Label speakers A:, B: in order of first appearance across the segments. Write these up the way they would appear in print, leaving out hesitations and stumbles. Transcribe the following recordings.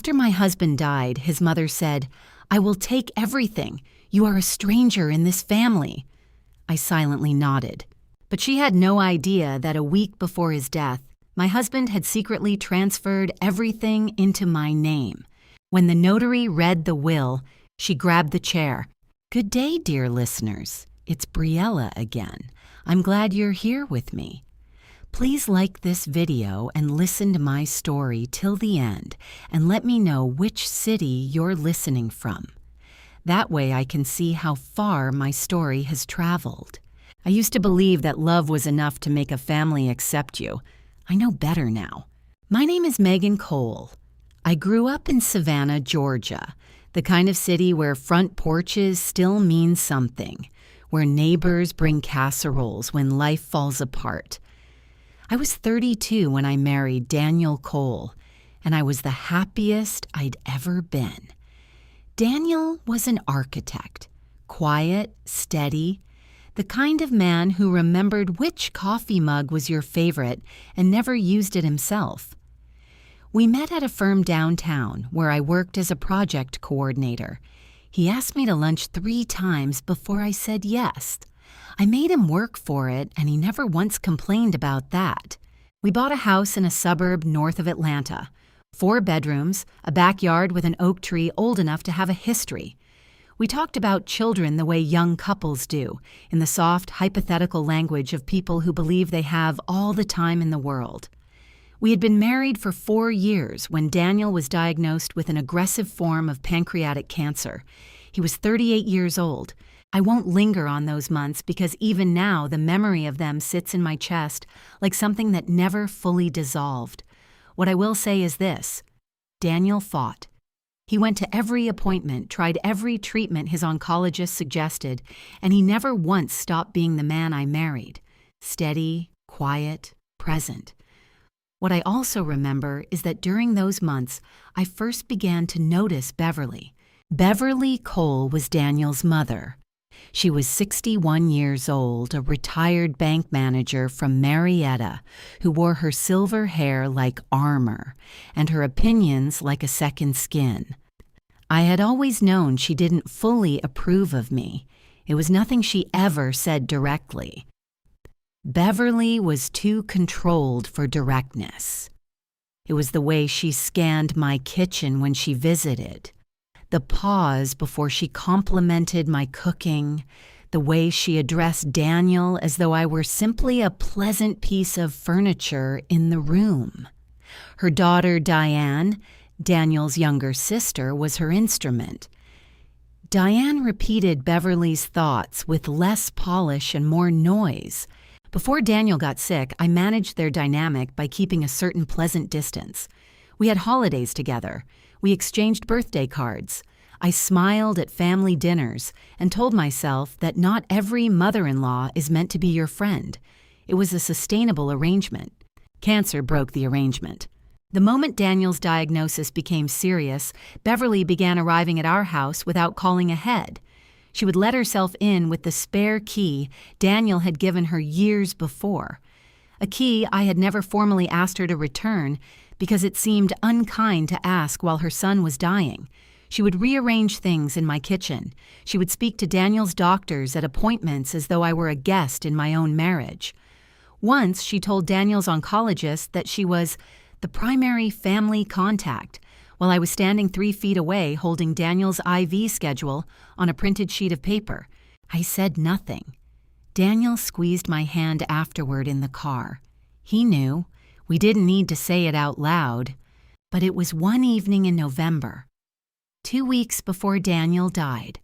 A: After my husband died, his mother said, "I will take everything. You are a stranger in this family." I silently nodded. But she had no idea that a week before his death, my husband had secretly transferred everything into my name. When the notary read the will, she grabbed the chair. "Good day, dear listeners. It's Briella again. I'm glad you're here with me. Please like this video and listen to my story till the end and let me know which city you're listening from. That way I can see how far my story has traveled. I used to believe that love was enough to make a family accept you. I know better now. My name is Megan Cole. I grew up in Savannah, Georgia, the kind of city where front porches still mean something, where neighbors bring casseroles when life falls apart. I was 32 when I married Daniel Cole, and I was the happiest I'd ever been. Daniel was an architect, quiet, steady, the kind of man who remembered which coffee mug was your favorite and never used it himself. We met at a firm downtown where I worked as a project coordinator. He asked me to lunch 3 times before I said yes. I made him work for it, and he never once complained about that. We bought a house in a suburb north of Atlanta. 4 bedrooms, a backyard with an oak tree old enough to have a history. We talked about children the way young couples do, in the soft, hypothetical language of people who believe they have all the time in the world. We had been married for 4 years when Daniel was diagnosed with an aggressive form of pancreatic cancer. He was 38 years old. I won't linger on those months because even now the memory of them sits in my chest like something that never fully dissolved. What I will say is this: Daniel fought. He went to every appointment, tried every treatment his oncologist suggested, and he never once stopped being the man I married. Steady, quiet, present. What I also remember is that during those months, I first began to notice Beverly. Beverly Cole was Daniel's mother. She was 61 years old, a retired bank manager from Marietta, who wore her silver hair like armor and her opinions like a second skin. I had always known she didn't fully approve of me. It was nothing she ever said directly. Beverly was too controlled for directness. It was the way she scanned my kitchen when she visited, the pause before she complimented my cooking, the way she addressed Daniel as though I were simply a pleasant piece of furniture in the room. Her daughter Diane, Daniel's younger sister, was her instrument. Diane repeated Beverly's thoughts with less polish and more noise. Before Daniel got sick, I managed their dynamic by keeping a certain pleasant distance. We had holidays together. We exchanged birthday cards. I smiled at family dinners and told myself that not every mother-in-law is meant to be your friend. It was a sustainable arrangement. Cancer broke the arrangement. The moment Daniel's diagnosis became serious, Beverly began arriving at our house without calling ahead. She would let herself in with the spare key Daniel had given her years before, a key I had never formally asked her to return because it seemed unkind to ask while her son was dying. She would rearrange things in my kitchen. She would speak to Daniel's doctors at appointments as though I were a guest in my own marriage. Once she told Daniel's oncologist that she was the primary family contact, while I was standing 3 feet away holding Daniel's IV schedule on a printed sheet of paper. I said nothing. Daniel squeezed my hand afterward in the car. He knew. We didn't need to say it out loud. But it was one evening in November, 2 weeks before Daniel died,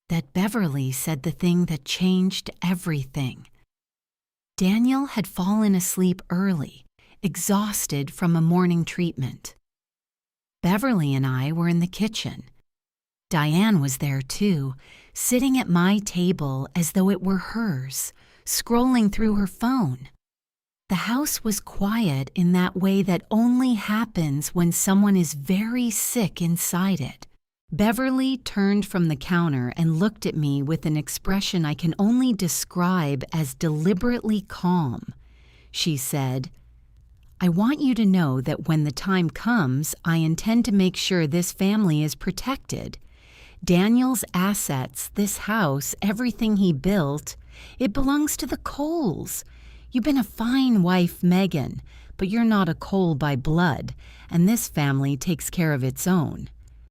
A: that Beverly said the thing that changed everything. Daniel had fallen asleep early, exhausted from a morning treatment. Beverly and I were in the kitchen. Diane was there too, sitting at my table as though it were hers, scrolling through her phone. The house was quiet in that way that only happens when someone is very sick inside it. Beverly turned from the counter and looked at me with an expression I can only describe as deliberately calm. She said, I want you to know that when the time comes, I intend to make sure this family is protected. Daniel's assets, this house, everything he built, it belongs to the Coles. You've been a fine wife, Megan, but you're not a Cole by blood, and this family takes care of its own."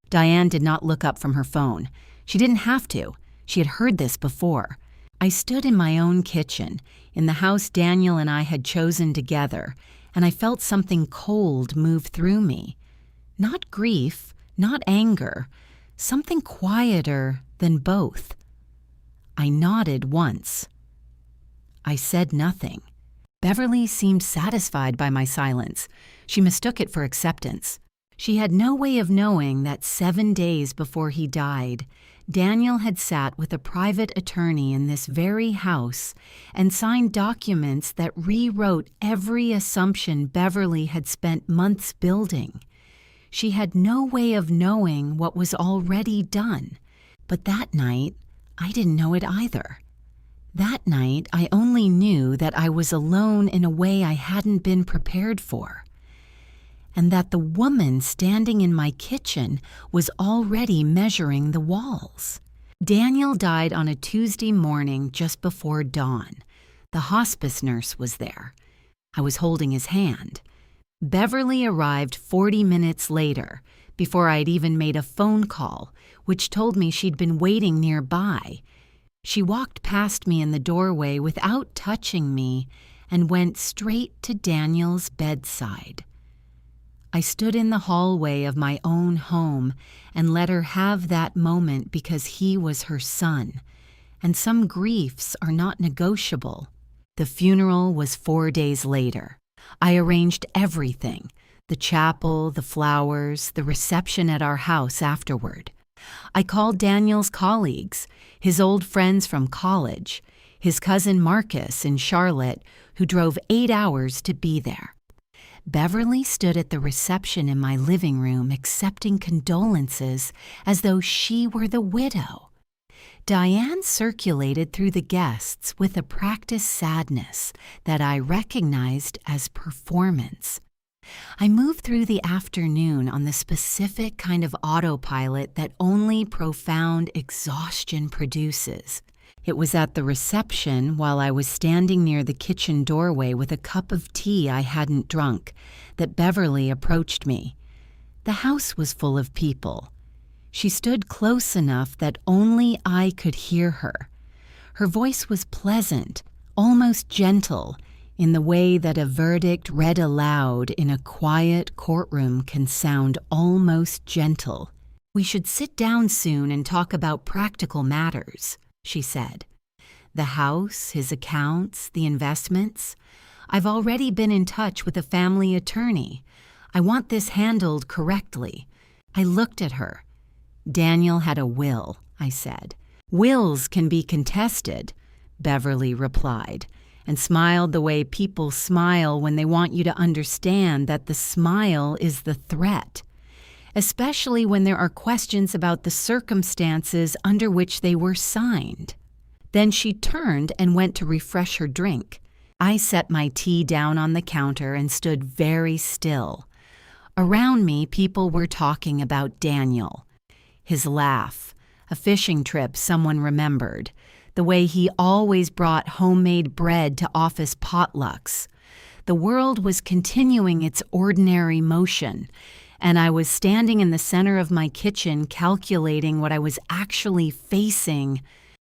A: Diane did not look up from her phone. She didn't have to. She had heard this before. I stood in my own kitchen, in the house Daniel and I had chosen together, and I felt something cold move through me. Not grief, not anger, something quieter than both. I nodded once. I said nothing. Beverly seemed satisfied by my silence. She mistook it for acceptance. She had no way of knowing that 7 days before he died, Daniel had sat with a private attorney in this very house and signed documents that rewrote every assumption Beverly had spent months building. She had no way of knowing what was already done. But that night, I didn't know it either. That night, I only knew that I was alone in a way I hadn't been prepared for, and that the woman standing in my kitchen was already measuring the walls. Daniel died on a Tuesday morning just before dawn. The hospice nurse was there. I was holding his hand. Beverly arrived 40 minutes later, before I'd even made a phone call, which told me she'd been waiting nearby. She walked past me in the doorway without touching me and went straight to Daniel's bedside. I stood in the hallway of my own home and let her have that moment because he was her son, and some griefs are not negotiable. The funeral was 4 days later. I arranged everything: the chapel, the flowers, the reception at our house afterward. I called Daniel's colleagues, his old friends from college, his cousin Marcus in Charlotte, who drove 8 hours to be there. Beverly stood at the reception in my living room accepting condolences as though she were the widow. Diane circulated through the guests with a practiced sadness that I recognized as performance. I moved through the afternoon on the specific kind of autopilot that only profound exhaustion produces. It was at the reception, while I was standing near the kitchen doorway with a cup of tea I hadn't drunk, that Beverly approached me. The house was full of people. She stood close enough that only I could hear her. Her voice was pleasant, almost gentle, in the way that a verdict read aloud in a quiet courtroom can sound almost gentle. "We should sit down soon and talk about practical matters," she said. "The house, his accounts, the investments. I've already been in touch with a family attorney. I want this handled correctly." I looked at her. "Daniel had a will," I said. "Wills can be contested," Beverly replied, and smiled the way people smile when they want you to understand that the smile is the threat, especially when there are questions about the circumstances under which they were signed. Then she turned and went to refresh her drink. I set my tea down on the counter and stood very still. Around me, people were talking about Daniel. His laugh, a fishing trip someone remembered, the way he always brought homemade bread to office potlucks. The world was continuing its ordinary motion, and I was standing in the center of my kitchen calculating what I was actually facing.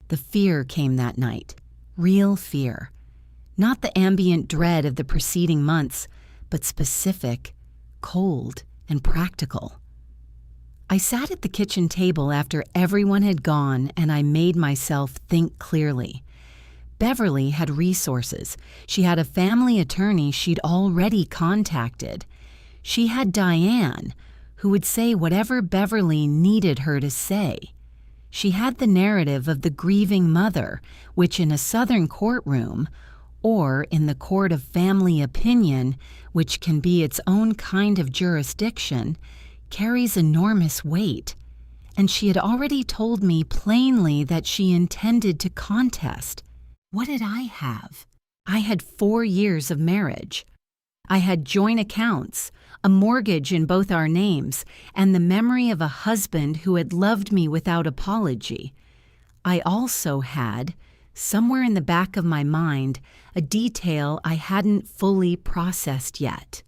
A: The fear came that night, real fear. Not the ambient dread of the preceding months, but specific, cold, and practical. I sat at the kitchen table after everyone had gone, and I made myself think clearly. Beverly had resources. She had a family attorney she'd already contacted. She had Diane, who would say whatever Beverly needed her to say. She had the narrative of the grieving mother, which in a Southern courtroom, or in the court of family opinion, which can be its own kind of jurisdiction, carries enormous weight. And she had already told me plainly that she intended to contest. What did I have? I had 4 years of marriage. I had joint accounts, a mortgage in both our names, and the memory of a husband who had loved me without apology. I also had, somewhere in the back of my mind, a detail I hadn't fully processed yet.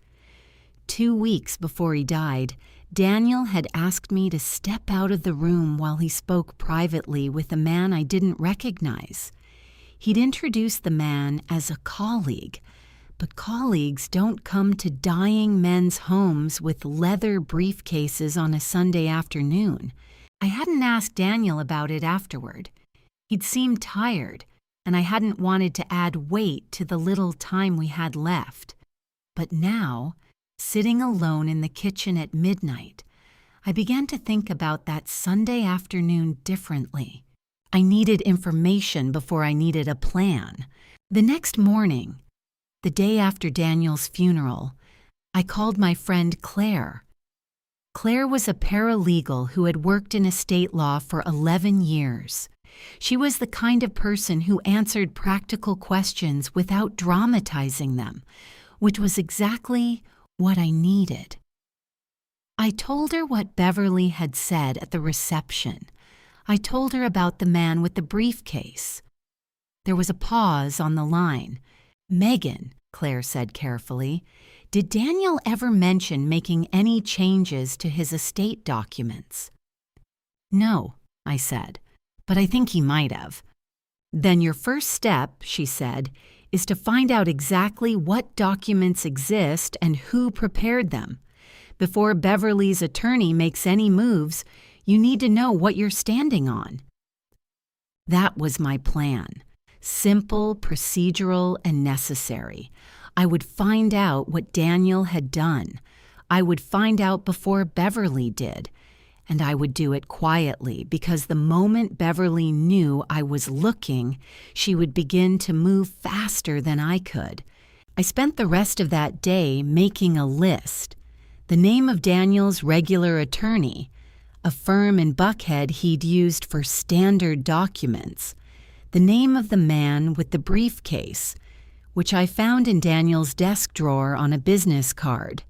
A: 2 weeks before he died, Daniel had asked me to step out of the room while he spoke privately with a man I didn't recognize. He'd introduced the man as a colleague, but colleagues don't come to dying men's homes with leather briefcases on a Sunday afternoon. I hadn't asked Daniel about it afterward. He'd seemed tired, and I hadn't wanted to add weight to the little time we had left. But now, sitting alone in the kitchen at midnight, I began to think about that Sunday afternoon differently. I needed information before I needed a plan. The next morning, the day after Daniel's funeral, I called my friend Claire. Claire was a paralegal who had worked in estate law for 11 years. She was the kind of person who answered practical questions without dramatizing them, which was exactly what I needed. I told her what Beverly had said at the reception. I told her about the man with the briefcase. There was a pause on the line. "Megan," Claire said carefully, "did Daniel ever mention making any changes to his estate documents?" "No," I said, "but I think he might have." "Then your first step," she said, "is to find out exactly what documents exist and who prepared them. Before Beverly's attorney makes any moves, you need to know what you're standing on." That was my plan. Simple, procedural, and necessary. I would find out what Daniel had done. I would find out before Beverly did. And I would do it quietly, because the moment Beverly knew I was looking, she would begin to move faster than I could. I spent the rest of that day making a list. The name of Daniel's regular attorney, a firm in Buckhead he'd used for standard documents. The name of the man with the briefcase, which I found in Daniel's desk drawer on a business card.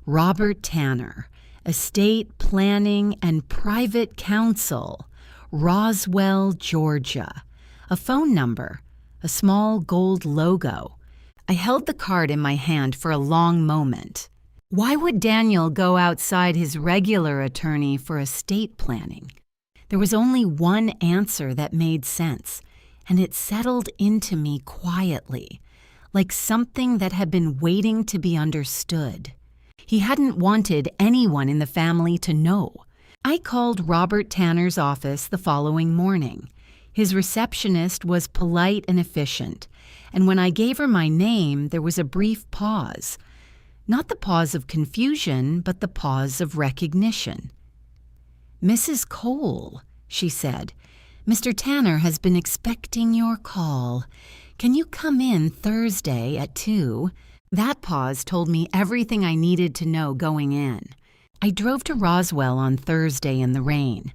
A: Robert Tanner, Estate Planning and Private Counsel, Roswell, Georgia. A phone number, a small gold logo. I held the card in my hand for a long moment. Why would Daniel go outside his regular attorney for estate planning? There was only one answer that made sense, and it settled into me quietly, like something that had been waiting to be understood. He hadn't wanted anyone in the family to know. I called Robert Tanner's office the following morning. His receptionist was polite and efficient, and when I gave her my name, there was a brief pause. Not the pause of confusion, but the pause of recognition. "Mrs. Cole," she said, "Mr. Tanner has been expecting your call. Can you come in Thursday at 2? That pause told me everything I needed to know going in. I drove to Roswell on Thursday in the rain.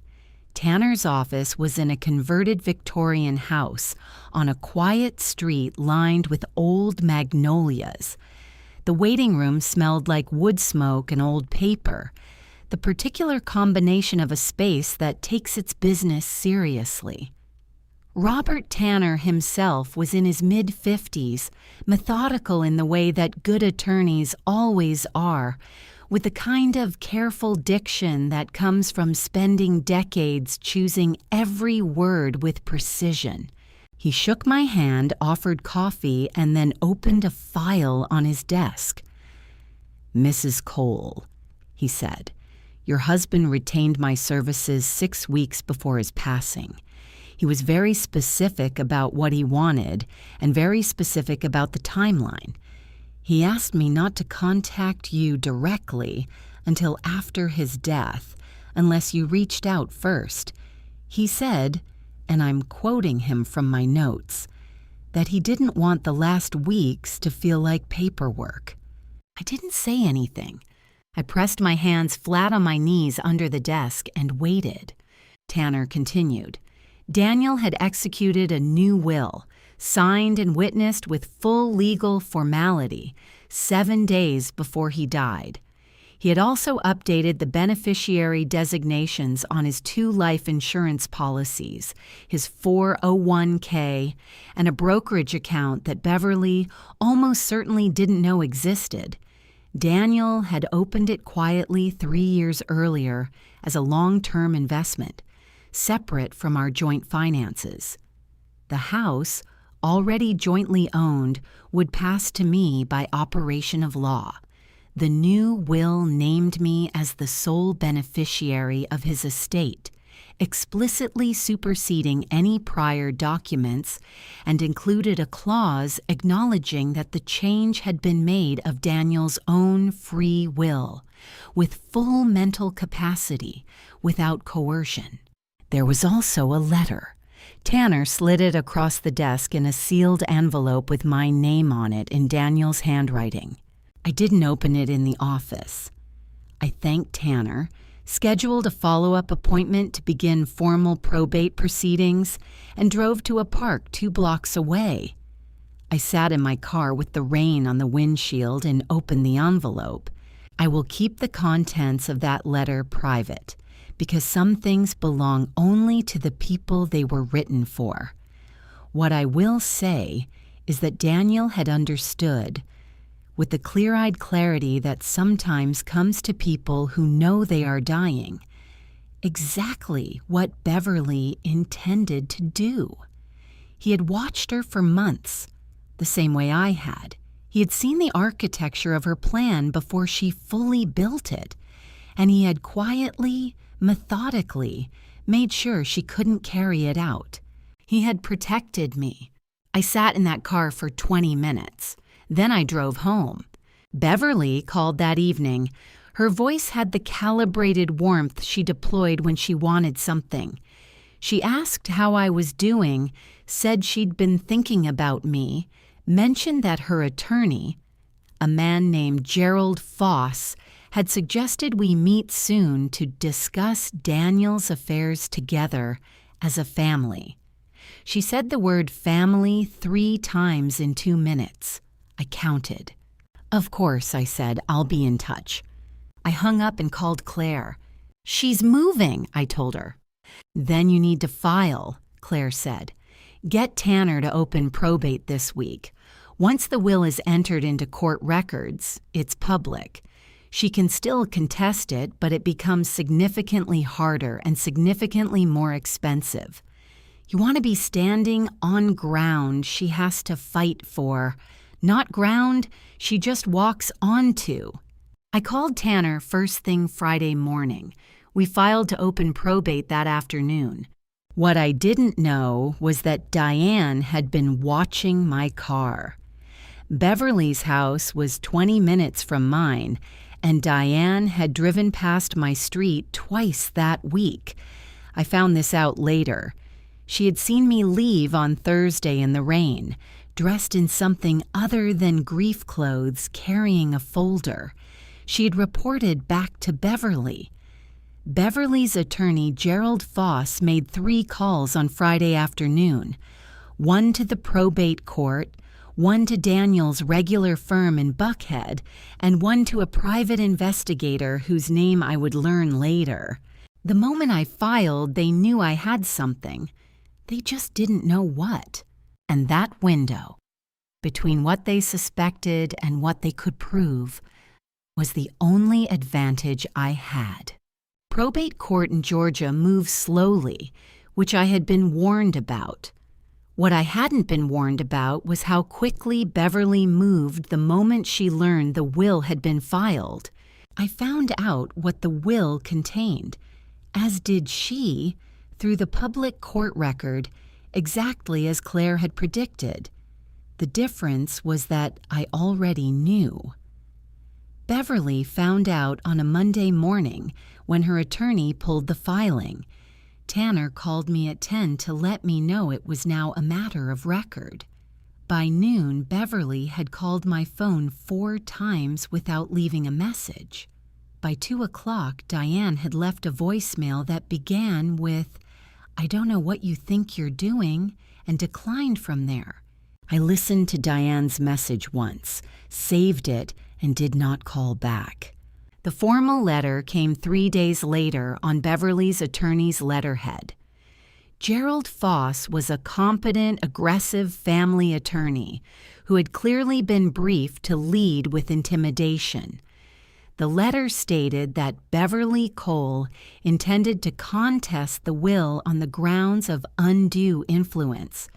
A: Tanner's office was in a converted Victorian house on a quiet street lined with old magnolias. The waiting room smelled like wood smoke and old paper, the particular combination of a space that takes its business seriously. Robert Tanner himself was in his mid-50s, methodical in the way that good attorneys always are, with the kind of careful diction that comes from spending decades choosing every word with precision. He shook my hand, offered coffee, and then opened a file on his desk. "Mrs. Cole," he said, "your husband retained my services 6 weeks before his passing. He was very specific about what he wanted and very specific about the timeline. He asked me not to contact you directly until after his death, unless you reached out first. He said, and I'm quoting him from my notes, that he didn't want the last weeks to feel like paperwork." I didn't say anything. I pressed my hands flat on my knees under the desk and waited. Tanner continued. Daniel had executed a new will, signed and witnessed with full legal formality, 7 days before he died. He had also updated the beneficiary designations on his 2 life insurance policies, his 401k, and a brokerage account that Beverly almost certainly didn't know existed. Daniel had opened it quietly 3 years earlier as a long-term investment, separate from our joint finances. The house, already jointly owned, would pass to me by operation of law. The new will named me as the sole beneficiary of his estate, explicitly superseding any prior documents, and included a clause acknowledging that the change had been made of Daniel's own free will, with full mental capacity, without coercion. There was also a letter. Tanner slid it across the desk in a sealed envelope with my name on it in Daniel's handwriting. I didn't open it in the office. I thanked Tanner, scheduled a follow-up appointment to begin formal probate proceedings, and drove to a park 2 blocks away. I sat in my car with the rain on the windshield and opened the envelope. I will keep the contents of that letter private, because some things belong only to the people they were written for. What I will say is that Daniel had understood, with the clear-eyed clarity that sometimes comes to people who know they are dying, exactly what Beverly intended to do. He had watched her for months, the same way I had. He had seen the architecture of her plan before she fully built it, and he had quietly, methodically, made sure she couldn't carry it out. He had protected me. I sat in that car for 20 minutes. Then I drove home. Beverly called that evening. Her voice had the calibrated warmth she deployed when she wanted something. She asked how I was doing, said she'd been thinking about me, mentioned that her attorney, a man named Gerald Foss, had suggested we meet soon to discuss Daniel's affairs together as a family. She said the word family 3 times in 2 minutes. I counted. Of course, I said, I'll be in touch. I hung up and called Claire. She's moving, I told her. Then you need to file, Claire said. Get Tanner to open probate this week. Once the will is entered into court records, it's public. She can still contest it, but it becomes significantly harder and significantly more expensive. You want to be standing on ground she has to fight for, not ground she just walks onto. I called Tanner first thing Friday morning. We filed to open probate that afternoon. What I didn't know was that Diane had been watching my car. Beverly's house was 20 minutes from mine, and Diane had driven past my street twice that week. I found this out later. She had seen me leave on Thursday in the rain, dressed in something other than grief clothes, carrying a folder. She had reported back to Beverly. Beverly's attorney, Gerald Foss, made 3 calls on Friday afternoon, 1 to the probate court, 1 to Daniel's regular firm in Buckhead, and 1 to a private investigator whose name I would learn later. The moment I filed, they knew I had something. They just didn't know what. And that window, between what they suspected and what they could prove, was the only advantage I had. Probate court in Georgia moves slowly, which I had been warned about. What I hadn't been warned about was how quickly Beverly moved the moment she learned the will had been filed. I found out what the will contained, as did she, through the public court record, exactly as Claire had predicted. The difference was that I already knew. Beverly found out on a Monday morning when her attorney pulled the filing. Tanner called me at 10 to let me know it was now a matter of record. By noon, Beverly had called my phone 4 times without leaving a message. By 2 o'clock, Diane had left a voicemail that began with, "I don't know what you think you're doing," and declined from there. I listened to Diane's message once, saved it, and did not call back. The formal letter came 3 days later on Beverly's attorney's letterhead. Gerald Foss was a competent, aggressive family attorney who had clearly been briefed to lead with intimidation. The letter stated that Beverly Cole intended to contest the will on the grounds of undue influence,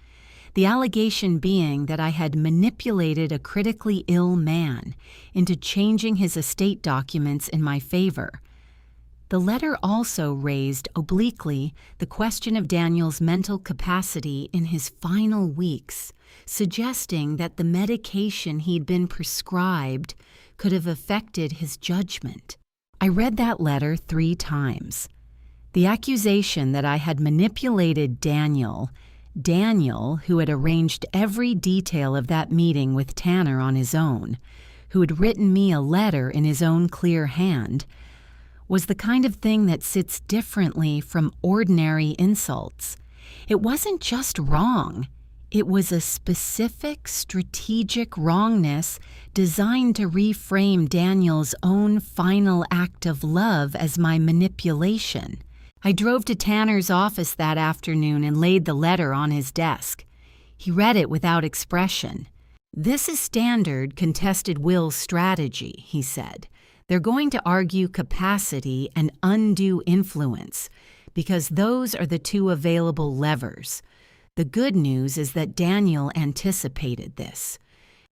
A: the allegation being that I had manipulated a critically ill man into changing his estate documents in my favor. The letter also raised obliquely the question of Daniel's mental capacity in his final weeks, suggesting that the medication he'd been prescribed could have affected his judgment. I read that letter 3 times. The accusation that I had manipulated Daniel, who had arranged every detail of that meeting with Tanner on his own, who had written me a letter in his own clear hand, was the kind of thing that sits differently from ordinary insults. It wasn't just wrong. It was a specific, strategic wrongness designed to reframe Daniel's own final act of love as my manipulation. I drove to Tanner's office that afternoon and laid the letter on his desk. He read it without expression. "This is standard contested will strategy," he said. "They're going to argue capacity and undue influence because those are the 2 available levers. The good news is that Daniel anticipated this."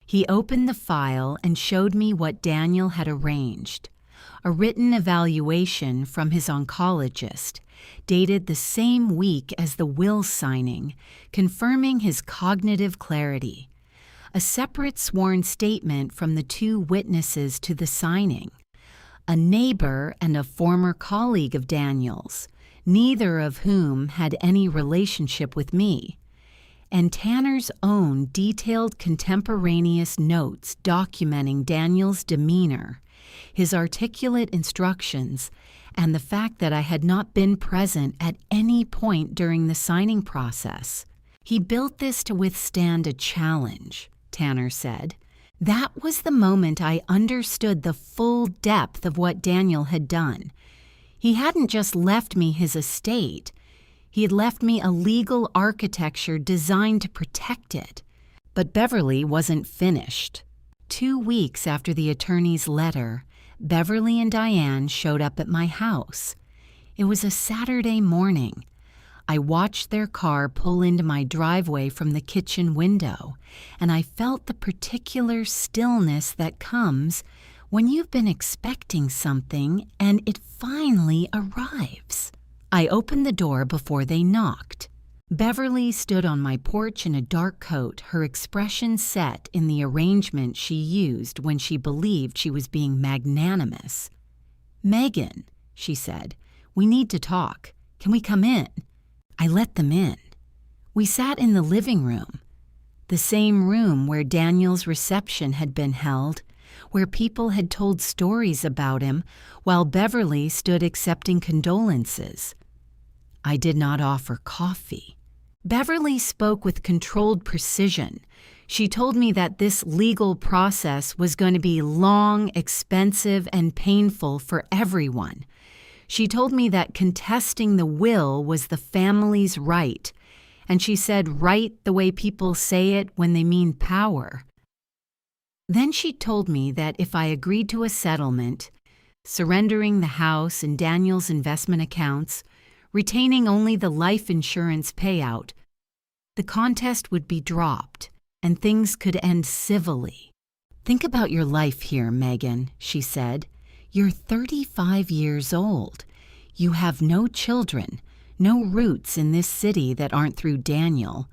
A: He opened the file and showed me what Daniel had arranged. A written evaluation from his oncologist, dated the same week as the will signing, confirming his cognitive clarity. A separate sworn statement from the 2 witnesses to the signing. A neighbor and a former colleague of Daniel's, neither of whom had any relationship with me, and Tanner's own detailed contemporaneous notes documenting Daniel's demeanor, his articulate instructions, and the fact that I had not been present at any point during the signing process. "He built this to withstand a challenge," Tanner said. That was the moment I understood the full depth of what Daniel had done. He hadn't just left me his estate. He had left me a legal architecture designed to protect it. But Beverly wasn't finished. 2 weeks after the attorney's letter, Beverly and Diane showed up at my house. It was a Saturday morning. I watched their car pull into my driveway from the kitchen window, and I felt the particular stillness that comes when you've been expecting something and it finally arrives. I opened the door before they knocked. Beverly stood on my porch in a dark coat, her expression set in the arrangement she used when she believed she was being magnanimous. "Megan," she said, "we need to talk. Can we come in?" I let them in. We sat in the living room, the same room where Daniel's reception had been held, where people had told stories about him while Beverly stood accepting condolences. I did not offer coffee. Beverly spoke with controlled precision. She told me that this legal process was going to be long, expensive, and painful for everyone. She told me that contesting the will was the family's right, and she said right the way people say it when they mean power. Then she told me that if I agreed to a settlement, surrendering the house and Daniel's investment accounts, retaining only the life insurance payout, the contest would be dropped and things could end civilly. "Think about your life here, Megan," she said. "You're 35 years old. You have no children, no roots in this city that aren't through Daniel.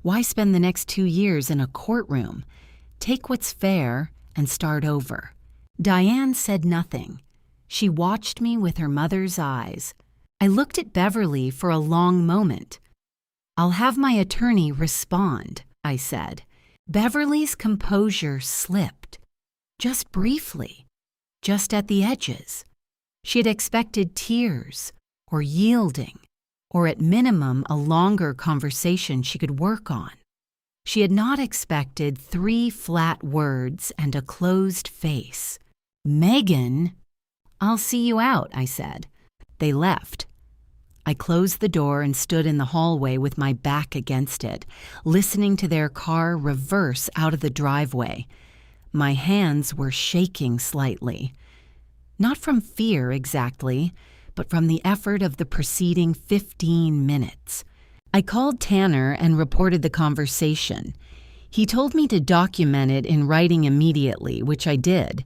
A: Why spend the next 2 years in a courtroom? Take what's fair and start over." Diane said nothing. She watched me with her mother's eyes. I looked at Beverly for a long moment. "I'll have my attorney respond," I said. Beverly's composure slipped, just briefly, just at the edges. She had expected tears or yielding, or at minimum a longer conversation she could work on. She had not expected 3 flat words and a closed face. "Megan?" "I'll see you out," I said. They left. I closed the door and stood in the hallway with my back against it, listening to their car reverse out of the driveway. My hands were shaking slightly. Not from fear exactly, but from the effort of the preceding 15 minutes. I called Tanner and reported the conversation. He told me to document it in writing immediately, which I did.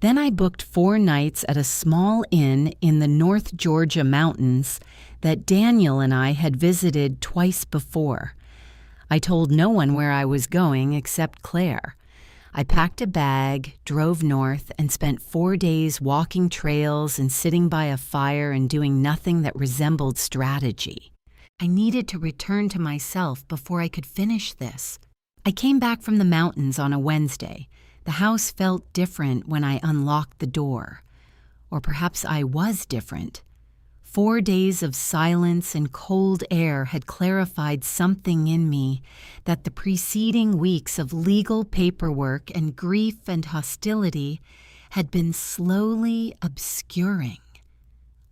A: Then I booked 4 nights at a small inn in the North Georgia mountains that Daniel and I had visited twice before. I told no one where I was going except Claire. I packed a bag, drove north, and spent 4 days walking trails and sitting by a fire and doing nothing that resembled strategy. I needed to return to myself before I could finish this. I came back from the mountains on a Wednesday. The house felt different when I unlocked the door. Or perhaps I was different. 4 days of silence and cold air had clarified something in me that the preceding weeks of legal paperwork and grief and hostility had been slowly obscuring.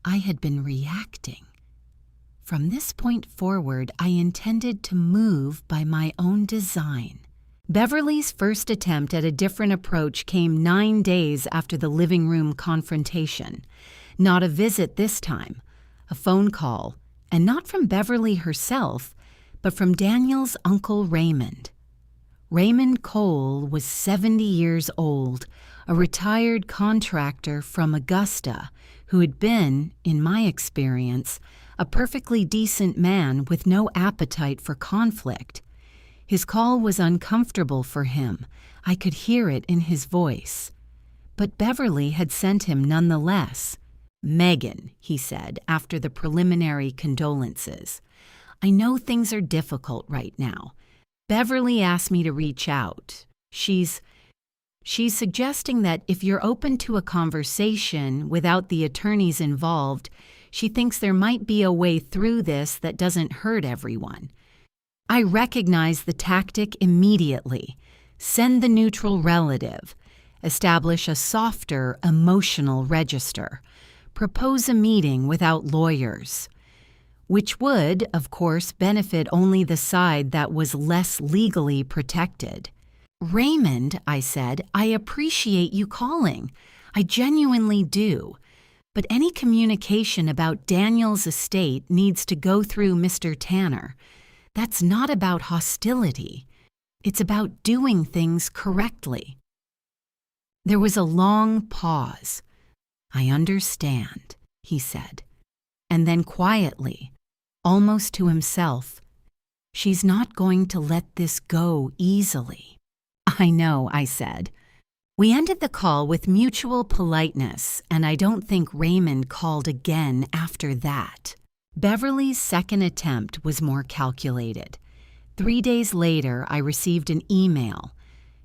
A: I had been reacting. From this point forward, I intended to move by my own design. Beverly's first attempt at a different approach came 9 days after the living room confrontation. Not a visit this time. A phone call, and not from Beverly herself, but from Daniel's uncle Raymond. Raymond Cole was 70 years old, a retired contractor from Augusta who had been, in my experience, a perfectly decent man with no appetite for conflict. His call was uncomfortable for him. I could hear it in his voice. But Beverly had sent him nonetheless. "Megan," he said after the preliminary condolences, "I know things are difficult right now. Beverly asked me to reach out. She's suggesting that if you're open to a conversation without the attorneys involved, she thinks there might be a way through this that doesn't hurt everyone." I recognized the tactic immediately. Send the neutral relative. Establish a softer emotional register. Propose a meeting without lawyers. Which would, of course, benefit only the side that was less legally protected. "Raymond," I said, "I appreciate you calling. I genuinely do. But any communication about Daniel's estate needs to go through Mr. Tanner. That's not about hostility. It's about doing things correctly." There was a long pause. "I understand," he said. And then quietly, almost to himself, "She's not going to let this go easily." "I know," I said. We ended the call with mutual politeness, and I don't think Raymond called again after that. Beverly's second attempt was more calculated. 3 days later, I received an email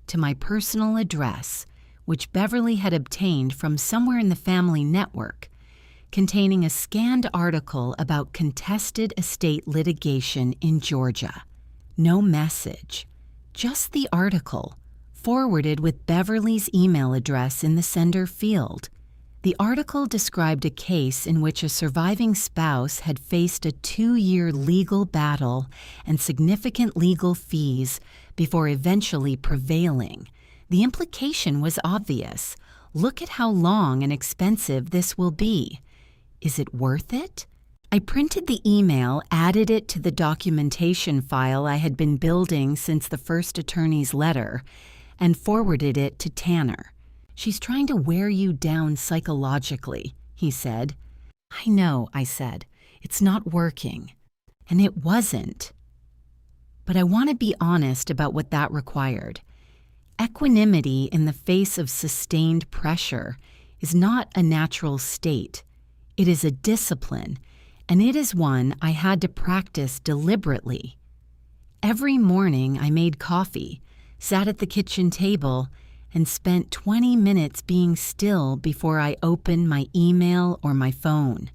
A: to my personal address, which Beverly had obtained from somewhere in the family network, containing a scanned article about contested estate litigation in Georgia. No message, just the article, forwarded with Beverly's email address in the sender field. The article described a case in which a surviving spouse had faced a 2-year legal battle and significant legal fees before eventually prevailing. The implication was obvious. Look at how long and expensive this will be. Is it worth it? I printed the email, added it to the documentation file I had been building since the first attorney's letter, and forwarded it to Tanner. "She's trying to wear you down psychologically," he said. "I know," I said. "It's not working." And it wasn't. But I want to be honest about what that required. Equanimity in the face of sustained pressure is not a natural state. It is a discipline, and it is one I had to practice deliberately. Every morning I made coffee, sat at the kitchen table, and spent 20 minutes being still before I opened my email or my phone.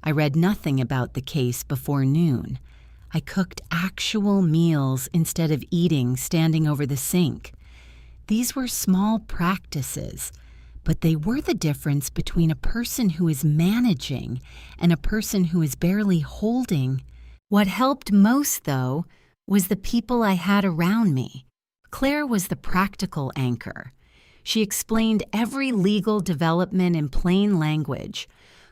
A: I read nothing about the case before noon. I cooked actual meals instead of eating standing over the sink. These were small practices, but they were the difference between a person who is managing and a person who is barely holding. What helped most, though, was the people I had around me. Claire was the practical anchor. She explained every legal development in plain language,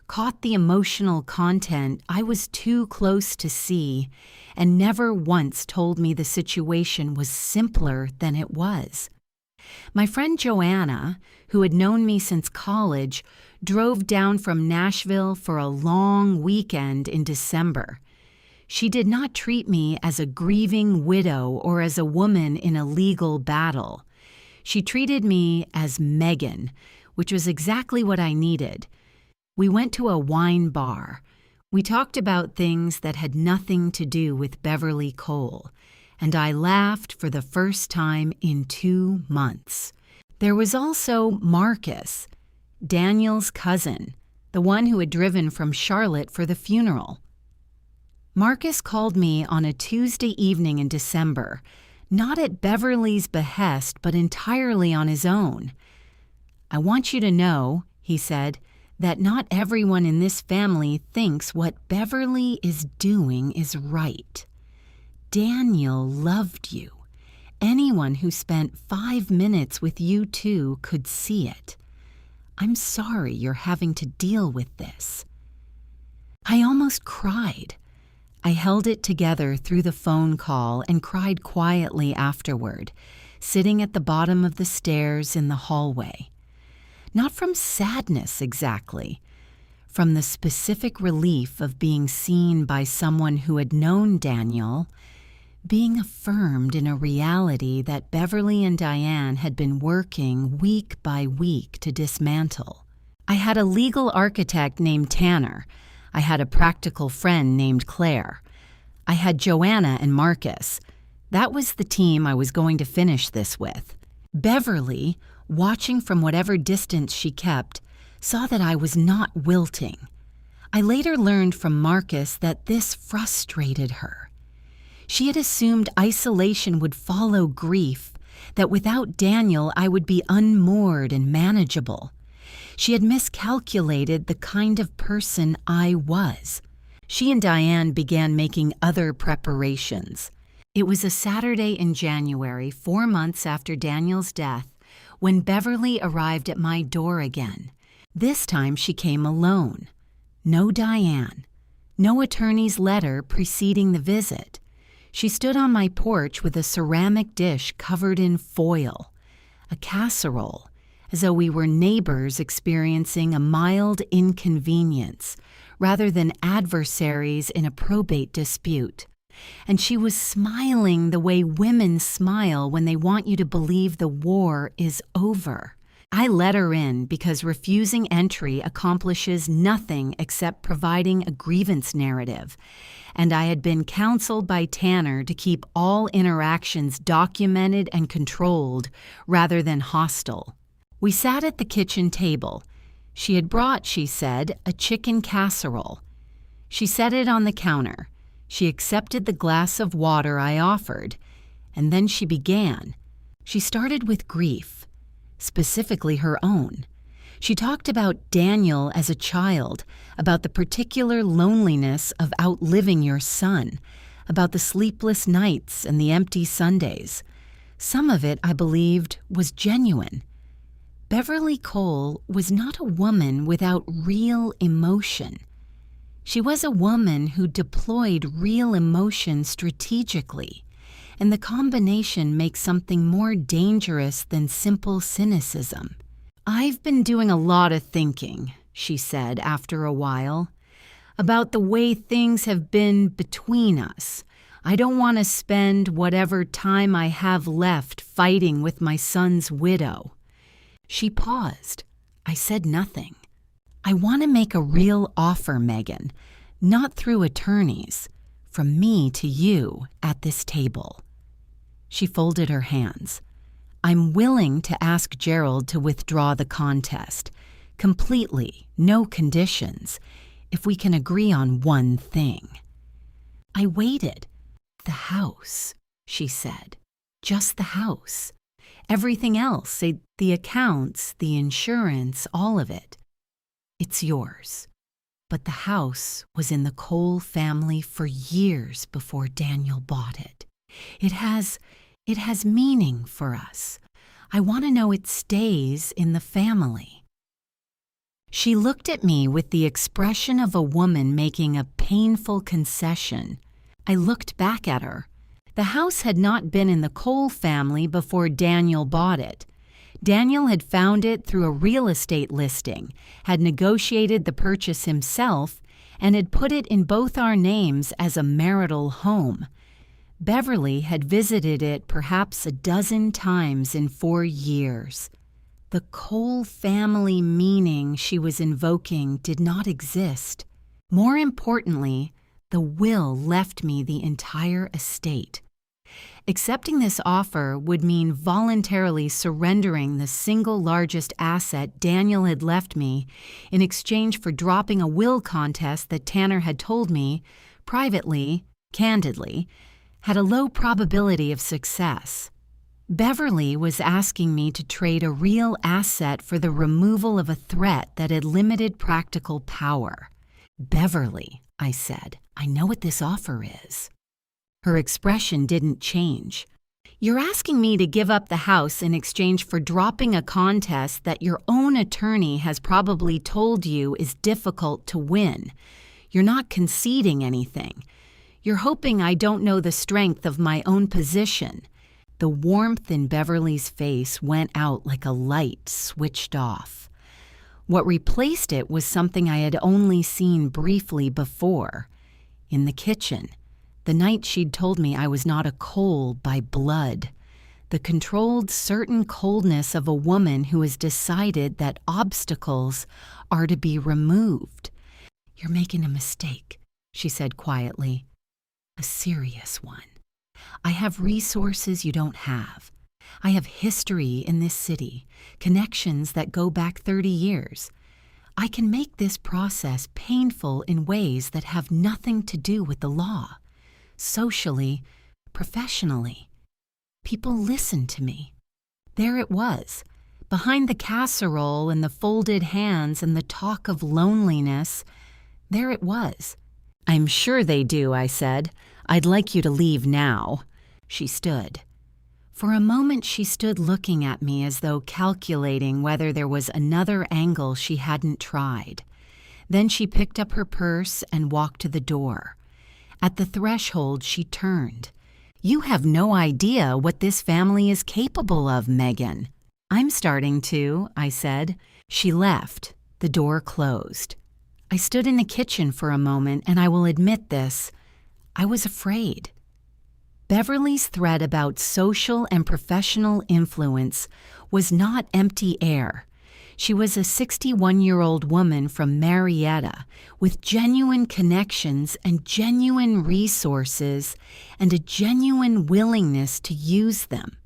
A: caught the emotional content I was too close to see, and never once told me the situation was simpler than it was. My friend Joanna, who had known me since college, drove down from Nashville for a long weekend in December. She did not treat me as a grieving widow or as a woman in a legal battle. She treated me as Megan, which was exactly what I needed. We went to a wine bar. We talked about things that had nothing to do with Beverly Cole, and I laughed for the first time in 2 months. There was also Marcus, Daniel's cousin, the one who had driven from Charlotte for the funeral. Marcus called me on a Tuesday evening in December, not at Beverly's behest, but entirely on his own. "I want you to know," he said, "that not everyone in this family thinks what Beverly is doing is right. Daniel loved you. Anyone who spent 5 minutes with you two could see it. I'm sorry you're having to deal with this." I almost cried. I held it together through the phone call and cried quietly afterward, sitting at the bottom of the stairs in the hallway. Not from sadness exactly, from the specific relief of being seen by someone who had known Daniel, being affirmed in a reality that Beverly and Diane had been working week by week to dismantle. I had a legal architect named Tanner. I had a practical friend named Claire. I had Joanna and Marcus. That was the team I was going to finish this with. Beverly, watching from whatever distance she kept, saw that I was not wilting. I later learned from Marcus that this frustrated her. She had assumed isolation would follow grief, that without Daniel I would be unmoored and manageable. She had miscalculated the kind of person I was. She and Diane began making other preparations. It was a Saturday in January, 4 months after Daniel's death, when Beverly arrived at my door again. This time she came alone. No Diane. No attorney's letter preceding the visit. She stood on my porch with a ceramic dish covered in foil, a casserole, as though we were neighbors experiencing a mild inconvenience rather than adversaries in a probate dispute. And she was smiling the way women smile when they want you to believe the war is over. I let her in because refusing entry accomplishes nothing except providing a grievance narrative, and I had been counseled by Tanner to keep all interactions documented and controlled rather than hostile. We sat at the kitchen table. She had brought, she said, a chicken casserole. She set it on the counter. She accepted the glass of water I offered, and then she began. She started with grief, specifically her own. She talked about Daniel as a child, about the particular loneliness of outliving your son, about the sleepless nights and the empty Sundays. Some of it, I believed, was genuine. Beverly Cole was not a woman without real emotion. She was a woman who deployed real emotion strategically, and the combination makes something more dangerous than simple cynicism. "I've been doing a lot of thinking," she said after a while, "about the way things have been between us. I don't want to spend whatever time I have left fighting with my son's widow." She paused. I said nothing. "I want to make a real offer, Megan, not through attorneys, from me to you at this table." She folded her hands. "I'm willing to ask Gerald to withdraw the contest, completely, no conditions, if we can agree on one thing." I waited. "The house," she said. "Just the house. Everything else, the accounts, the insurance, all of it. It's yours." But the house was in the Cole family for years before Daniel bought it. It has meaning for us. I want to know it stays in the family." She looked at me with the expression of a woman making a painful concession. I looked back at her. The house had not been in the Cole family before Daniel bought it. Daniel had found it through a real estate listing, had negotiated the purchase himself, and had put it in both our names as a marital home. Beverly had visited it perhaps a dozen times in 4 years. The Cole family meaning she was invoking did not exist. More importantly, the will left me the entire estate. Accepting this offer would mean voluntarily surrendering the single largest asset Daniel had left me in exchange for dropping a will contest that Tanner had told me, privately, candidly, had a low probability of success. Beverly was asking me to trade a real asset for the removal of a threat that had limited practical power. "Beverly," I said, "I know what this offer is." Her expression didn't change. "You're asking me to give up the house in exchange for dropping a contest that your own attorney has probably told you is difficult to win. You're not conceding anything. You're hoping I don't know the strength of my own position." The warmth in Beverly's face went out like a light switched off. What replaced it was something I had only seen briefly before. In the kitchen, the night she'd told me I was not a Cole by blood. The controlled, certain coldness of a woman who has decided that obstacles are to be removed. "You're making a mistake," she said quietly. "A serious one. I have resources you don't have. I have history in this city, connections that go back 30 years. I can make this process painful in ways that have nothing to do with the law. Socially, professionally. People listen to me." There it was, behind the casserole and the folded hands and the talk of loneliness. There it was. "I'm sure they do," I said. "I'd like you to leave now." She stood. For a moment she stood looking at me as though calculating whether there was another angle she hadn't tried. Then she picked up her purse and walked to the door. At the threshold she turned. "You have no idea what this family is capable of, Megan." "I'm starting to," I said. She left. The door closed. I stood in the kitchen for a moment, and I will admit this. I was afraid. Beverly's threat about social and professional influence was not empty air. She was a 61-year-old woman from Marietta with genuine connections and genuine resources and a genuine willingness to use them.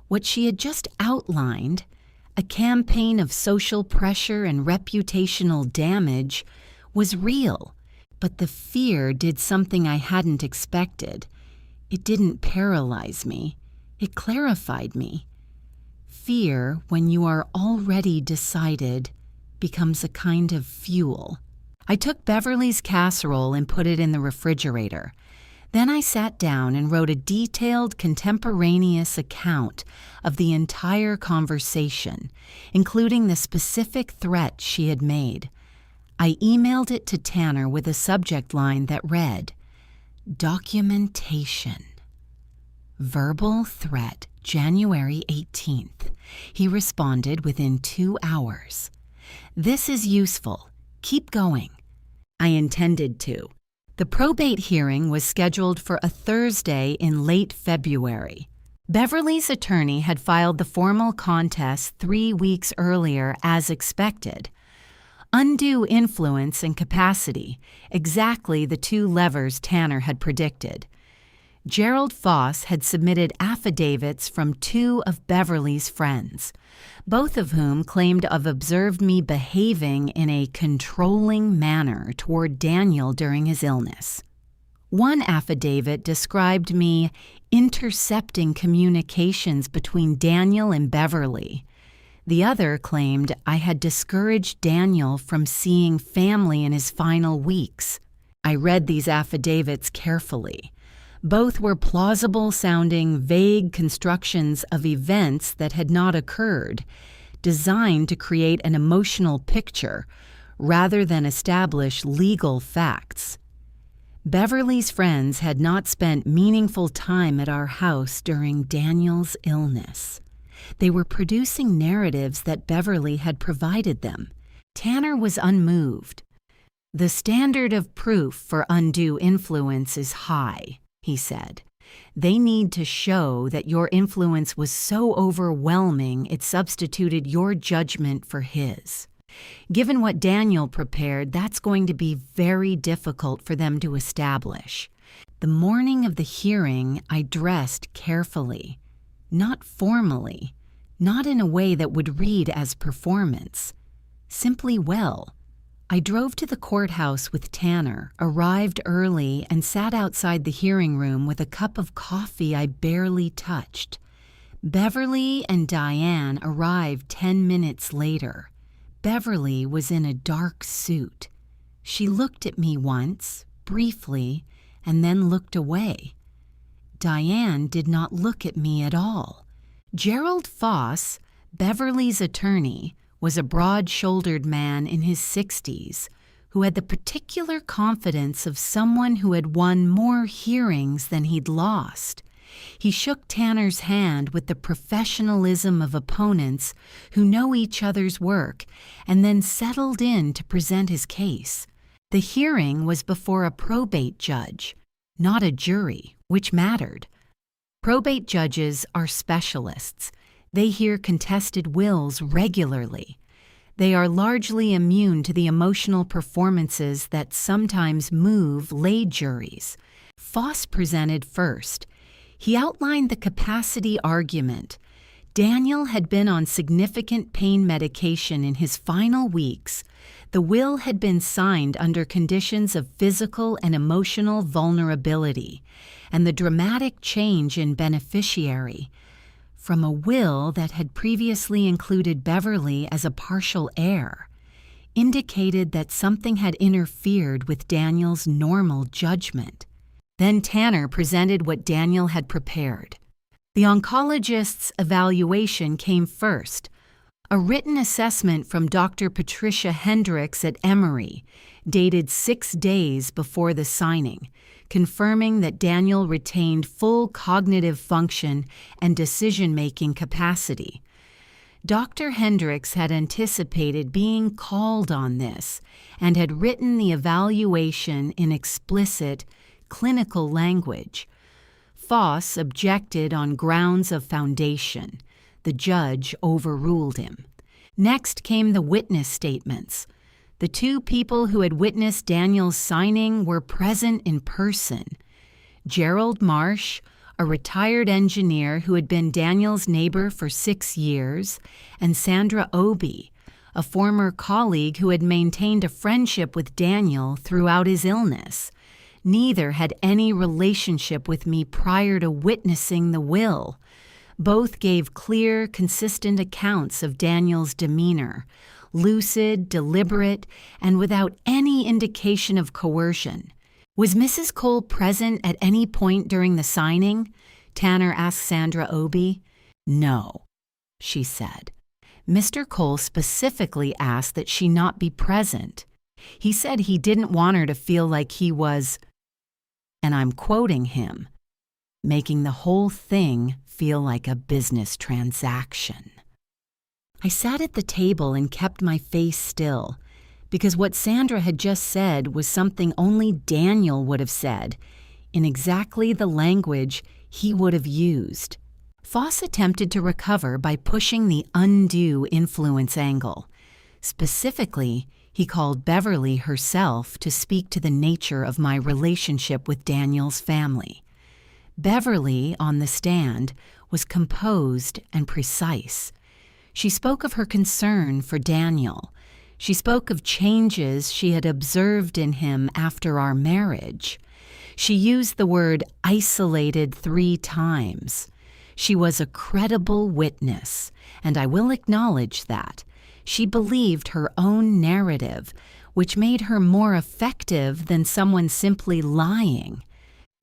A: What she had just outlined, a campaign of social pressure and reputational damage, was real, but the fear did something I hadn't expected. It didn't paralyze me. It clarified me. Fear, when you are already decided, becomes a kind of fuel. I took Beverly's casserole and put it in the refrigerator. Then I sat down and wrote a detailed contemporaneous account of the entire conversation, including the specific threat she had made. I emailed it to Tanner with a subject line that read, "Documentation. Verbal threat, January 18th. He responded within 2 hours. This is useful. Keep going." I intended to. The probate hearing was scheduled for a Thursday in late February. Beverly's attorney had filed the formal contest 3 weeks earlier as expected. Undue influence and capacity, exactly the 2 levers Tanner had predicted. Gerald Foss had submitted affidavits from 2 of Beverly's friends, both of whom claimed to have observed me behaving in a controlling manner toward Daniel during his illness. One affidavit described me intercepting communications between Daniel and Beverly. The other claimed I had discouraged Daniel from seeing family in his final weeks. I read these affidavits carefully. Both were plausible-sounding, vague constructions of events that had not occurred, designed to create an emotional picture rather than establish legal facts. Beverly's friends had not spent meaningful time at our house during Daniel's illness. They were producing narratives that Beverly had provided them. Tanner was unmoved. "The standard of proof for undue influence is high," he said. "They need to show that your influence was so overwhelming it substituted your judgment for his. Given what Daniel prepared, that's going to be very difficult for them to establish." The morning of the hearing, I dressed carefully. Not formally, not in a way that would read as performance. Simply well. I drove to the courthouse with Tanner, arrived early, and sat outside the hearing room with a cup of coffee I barely touched. Beverly and Diane arrived 10 minutes later. Beverly was in a dark suit. She looked at me once, briefly, and then looked away. Diane did not look at me at all. Gerald Foss, Beverly's attorney, was a broad-shouldered man in his 60s who had the particular confidence of someone who had won more hearings than he'd lost. He shook Tanner's hand with the professionalism of opponents who know each other's work and then settled in to present his case. The hearing was before a probate judge, not a jury, which mattered. Probate judges are specialists. They hear contested wills regularly. They are largely immune to the emotional performances that sometimes move lay juries. Foss presented first. He outlined the capacity argument. Daniel had been on significant pain medication in his final weeks. The will had been signed under conditions of physical and emotional vulnerability, and the dramatic change in beneficiary from a will that had previously included Beverly as a partial heir indicated that something had interfered with Daniel's normal judgment. Then Tanner presented what Daniel had prepared. The oncologist's evaluation came first, a written assessment from Dr. Patricia Hendricks at Emory, dated 6 days before the signing, confirming that Daniel retained full cognitive function and decision-making capacity. Dr. Hendricks had anticipated being called on this and had written the evaluation in explicit, clinical language. Foss objected on grounds of foundation. The judge overruled him. Next came the witness statements. The 2 people who had witnessed Daniel's signing were present in person. Gerald Marsh, a retired engineer who had been Daniel's neighbor for 6 years, and Sandra Obi, a former colleague who had maintained a friendship with Daniel throughout his illness. Neither had any relationship with me prior to witnessing the will. Both gave clear, consistent accounts of Daniel's demeanor, lucid, deliberate, and without any indication of coercion. "Was Mrs. Cole present at any point during the signing?" Tanner asked Sandra Obi. "No," she said. Mr. Cole specifically asked that she not be present. He said he didn't want her to feel like he was, and I'm quoting him, "making the whole thing feel like a business transaction." I sat at the table and kept my face still, because what Sandra had just said was something only Daniel would have said, in exactly the language he would have used. Foss attempted to recover by pushing the undue influence angle. Specifically, he called Beverly herself to speak to the nature of my relationship with Daniel's family. Beverly, on the stand, was composed and precise. She spoke of her concern for Daniel. She spoke of changes she had observed in him after our marriage. She used the word isolated 3 times. She was a credible witness, and I will acknowledge that. She believed her own narrative, which made her more effective than someone simply lying.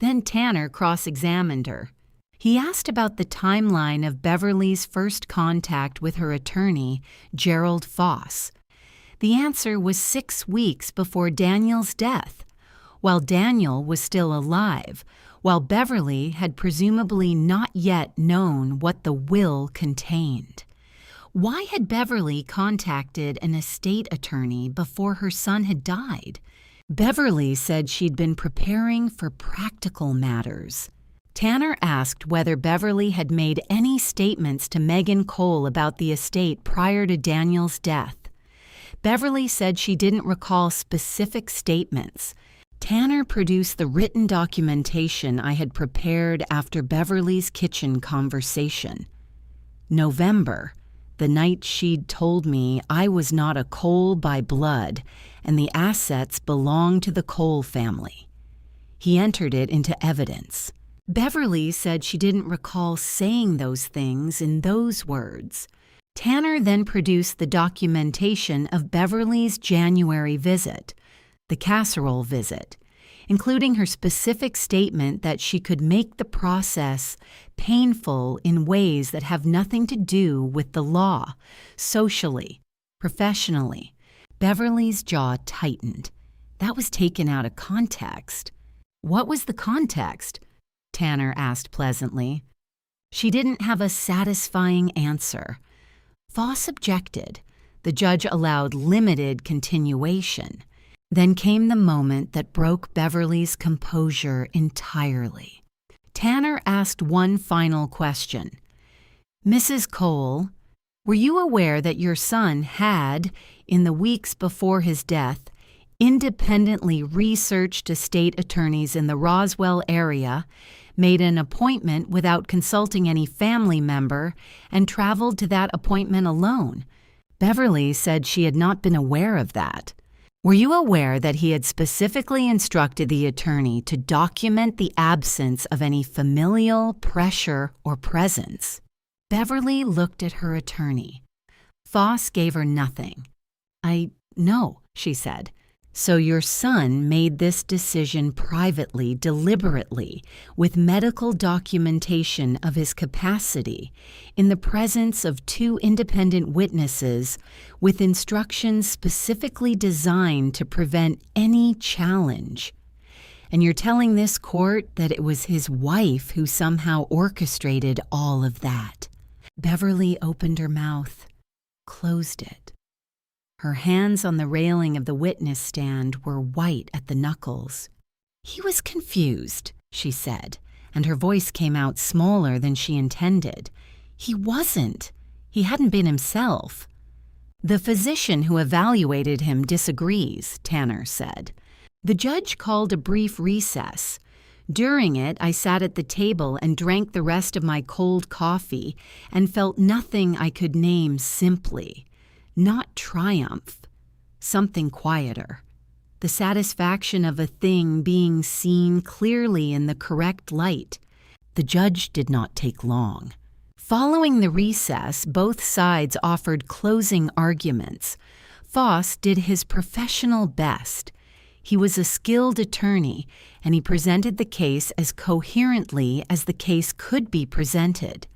A: Then Tanner cross-examined her. He asked about the timeline of Beverly's first contact with her attorney, Gerald Foss. The answer was 6 weeks before Daniel's death, while Daniel was still alive, while Beverly had presumably not yet known what the will contained. Why had Beverly contacted an estate attorney before her son had died? Beverly said she'd been preparing for practical matters. Tanner asked whether Beverly had made any statements to Megan Cole about the estate prior to Daniel's death. Beverly said she didn't recall specific statements. Tanner produced the written documentation I had prepared after Beverly's kitchen conversation. November, the night she'd told me I was not a Cole by blood and the assets belonged to the Cole family. He entered it into evidence. Beverly said she didn't recall saying those things in those words. Tanner then produced the documentation of Beverly's January visit, the casserole visit, including her specific statement that she could make the process painful in ways that have nothing to do with the law, socially, professionally. Beverly's jaw tightened. That was taken out of context. What was the context? Tanner asked pleasantly. She didn't have a satisfying answer. Foss objected. The judge allowed limited continuation. Then came the moment that broke Beverly's composure entirely. Tanner asked one final question. Mrs. Cole, were you aware that your son had, in the weeks before his death, independently researched estate attorneys in the Roswell area, made an appointment without consulting any family member, and traveled to that appointment alone? Beverly said she had not been aware of that. Were you aware that he had specifically instructed the attorney to document the absence of any familial pressure or presence? Beverly looked at her attorney. Foss gave her nothing. No, she said. So your son made this decision privately, deliberately, with medical documentation of his capacity, in the presence of 2 independent witnesses, with instructions specifically designed to prevent any challenge. And you're telling this court that it was his wife who somehow orchestrated all of that. Beverly opened her mouth, closed it. Her hands on the railing of the witness stand were white at the knuckles. He was confused, she said, and her voice came out smaller than she intended. He wasn't. He hadn't been himself. The physician who evaluated him disagrees, Tanner said. The judge called a brief recess. During it, I sat at the table and drank the rest of my cold coffee and felt nothing I could name simply. Not triumph, something quieter. The satisfaction of a thing being seen clearly in the correct light. The judge did not take long. Following the recess, both sides offered closing arguments. Foss did his professional best. He was a skilled attorney, and he presented the case as coherently as the case could be presented.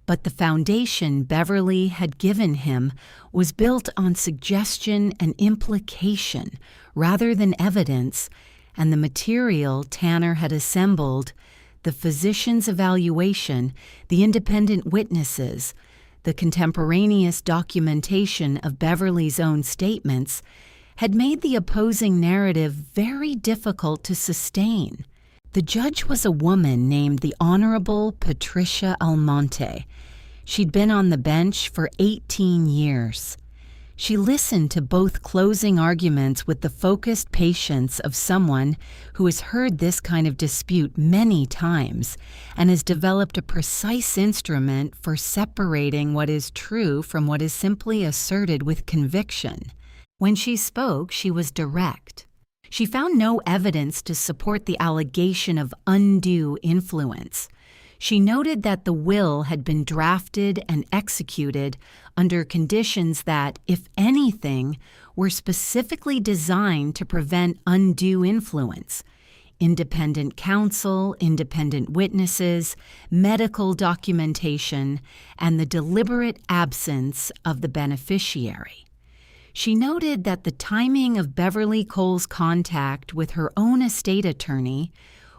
A: But the foundation Beverly had given him was built on suggestion and implication rather than evidence, and the material Tanner had assembled, the physician's evaluation, the independent witnesses, the contemporaneous documentation of Beverly's own statements, had made the opposing narrative very difficult to sustain. The judge was a woman named the Honorable Patricia Almonte. She'd been on the bench for 18 years. She listened to both closing arguments with the focused patience of someone who has heard this kind of dispute many times and has developed a precise instrument for separating what is true from what is simply asserted with conviction. When she spoke, she was direct. She found no evidence to support the allegation of undue influence. She noted that the will had been drafted and executed under conditions that, if anything, were specifically designed to prevent undue influence. Independent counsel, independent witnesses, medical documentation, and the deliberate absence of the beneficiary. She noted that the timing of Beverly Cole's contact with her own estate attorney,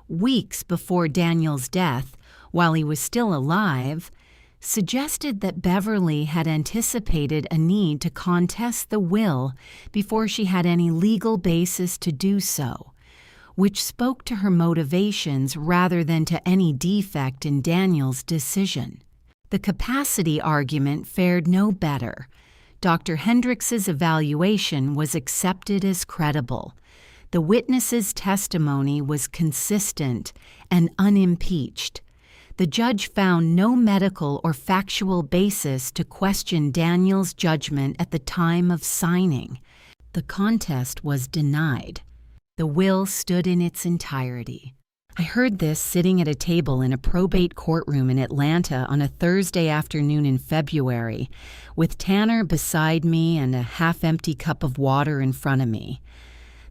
A: weeks before Daniel's death, while he was still alive, suggested that Beverly had anticipated a need to contest the will before she had any legal basis to do so, which spoke to her motivations rather than to any defect in Daniel's decision. The capacity argument fared no better. Dr. Hendricks's evaluation was accepted as credible. The witness's testimony was consistent and unimpeached. The judge found no medical or factual basis to question Daniel's judgment at the time of signing. The contest was denied. The will stood in its entirety. I heard this sitting at a table in a probate courtroom in Atlanta on a Thursday afternoon in February, with Tanner beside me and a half-empty cup of water in front of me.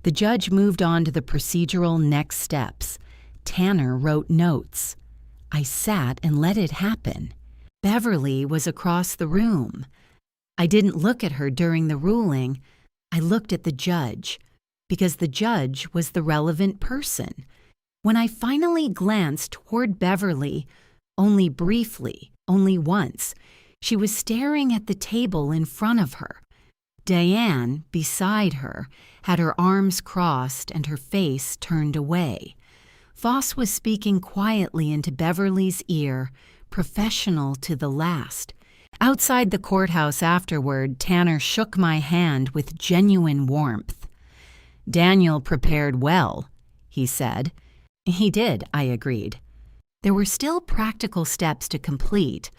A: The judge moved on to the procedural next steps. Tanner wrote notes. I sat and let it happen. Beverly was across the room. I didn't look at her during the ruling. I looked at the judge, because the judge was the relevant person. When I finally glanced toward Beverly, only briefly, only once, she was staring at the table in front of her. Diane, beside her, had her arms crossed and her face turned away. Foss was speaking quietly into Beverly's ear, professional to the last. Outside the courthouse afterward, Tanner shook my hand with genuine warmth. "Daniel prepared well," he said. "He did," I agreed. There were still practical steps to complete.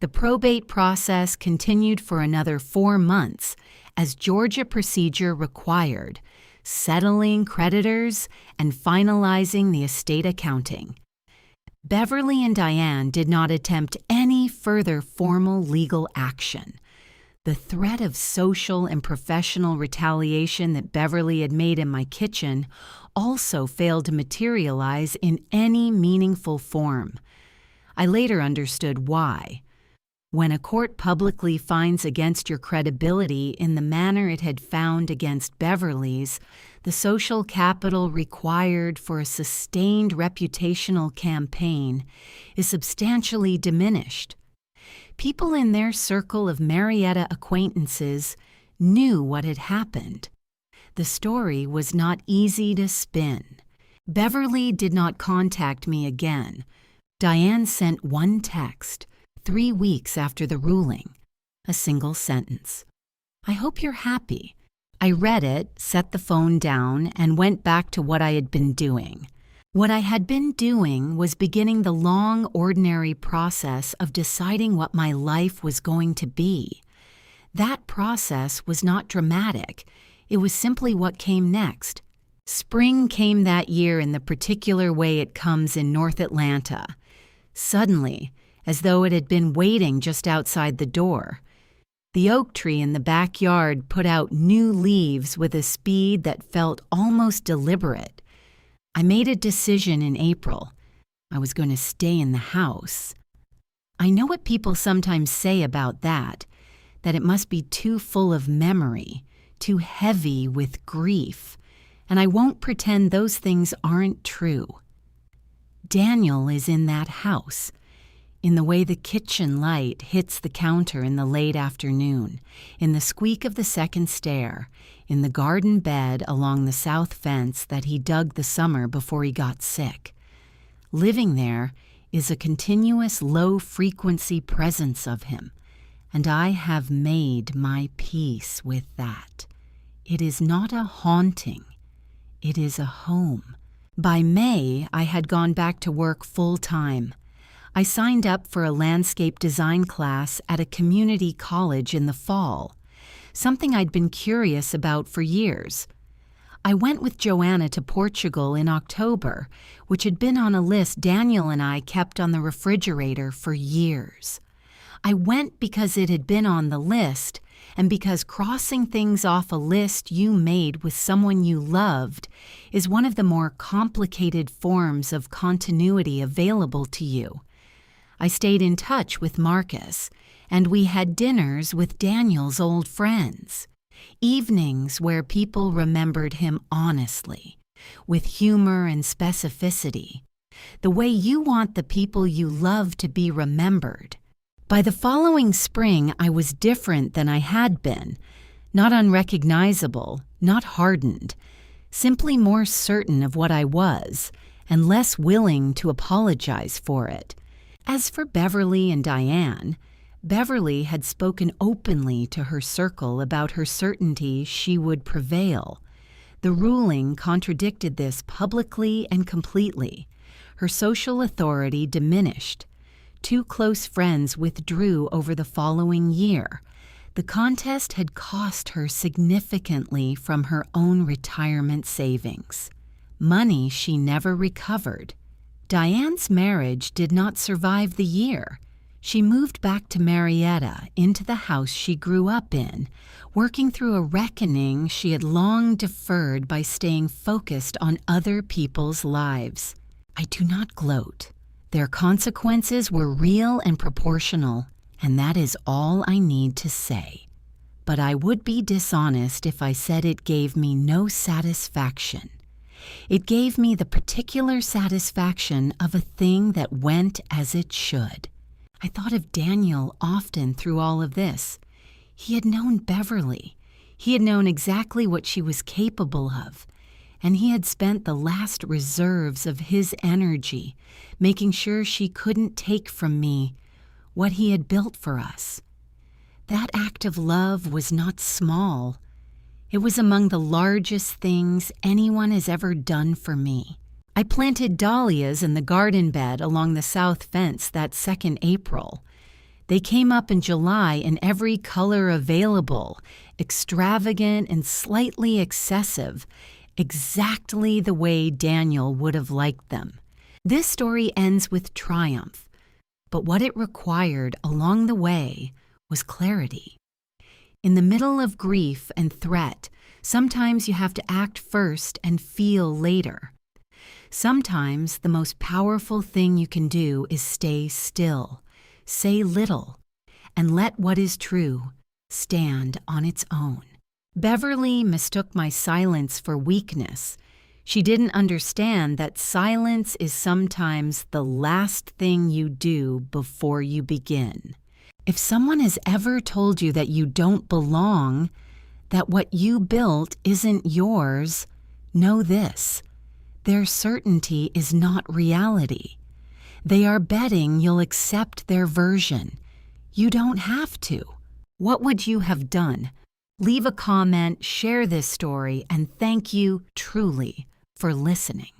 A: The probate process continued for another 4 months, as Georgia procedure required, settling creditors and finalizing the estate accounting. Beverly and Diane did not attempt any further formal legal action. The threat of social and professional retaliation that Beverly had made in my kitchen also failed to materialize in any meaningful form. I later understood why. When a court publicly finds against your credibility in the manner it had found against Beverly's, the social capital required for a sustained reputational campaign is substantially diminished. People in their circle of Marietta acquaintances knew what had happened. The story was not easy to spin. Beverly did not contact me again. Diane sent one text, 3 weeks after the ruling, a single sentence. "I hope you're happy." I read it, set the phone down, and went back to what I had been doing. What I had been doing was beginning the long, ordinary process of deciding what my life was going to be. That process was not dramatic. It was simply what came next. Spring came that year in the particular way it comes in North Atlanta. Suddenly, as though it had been waiting just outside the door. The oak tree in the backyard put out new leaves with a speed that felt almost deliberate. I made a decision in April. I was going to stay in the house. I know what people sometimes say about that it must be too full of memory, too heavy with grief, and I won't pretend those things aren't true. Daniel is in that house, in the way the kitchen light hits the counter in the late afternoon, in the squeak of the second stair, in the garden bed along the south fence that he dug the summer before he got sick. Living there is a continuous low-frequency presence of him, and I have made my peace with that. It is not a haunting. It is a home. By May, I had gone back to work full-time. I signed up for a landscape design class at a community college in the fall, something I'd been curious about for years. I went with Joanna to Portugal in October, which had been on a list Daniel and I kept on the refrigerator for years. I went because it had been on the list, and because crossing things off a list you made with someone you loved is one of the more complicated forms of continuity available to you. I stayed in touch with Marcus, and we had dinners with Daniel's old friends. Evenings where people remembered him honestly, with humor and specificity, the way you want the people you love to be remembered. By the following spring, I was different than I had been, not unrecognizable, not hardened, simply more certain of what I was, and less willing to apologize for it. As for Beverly and Diane, Beverly had spoken openly to her circle about her certainty she would prevail. The ruling contradicted this publicly and completely. Her social authority diminished. Two close friends withdrew over the following year. The contest had cost her significantly from her own retirement savings. Money she never recovered. Diane's marriage did not survive the year. She moved back to Marietta, into the house she grew up in, working through a reckoning she had long deferred by staying focused on other people's lives. I do not gloat. Their consequences were real and proportional, and that is all I need to say. But I would be dishonest if I said it gave me no satisfaction. It gave me the particular satisfaction of a thing that went as it should. I thought of Daniel often through all of this. He had known Beverly. He had known exactly what she was capable of, and he had spent the last reserves of his energy making sure she couldn't take from me what he had built for us. That act of love was not small. It was among the largest things anyone has ever done for me. I planted dahlias in the garden bed along the south fence that second April. They came up in July in every color available, extravagant and slightly excessive, exactly the way Daniel would have liked them. This story ends with triumph, but what it required along the way was clarity. In the middle of grief and threat, sometimes you have to act first and feel later. Sometimes the most powerful thing you can do is stay still, say little, and let what is true stand on its own. Beverly mistook my silence for weakness. She didn't understand that silence is sometimes the last thing you do before you begin. If someone has ever told you that you don't belong, that what you built isn't yours, know this: their certainty is not reality. They are betting you'll accept their version. You don't have to. What would you have done? Leave a comment, share this story, and thank you truly for listening.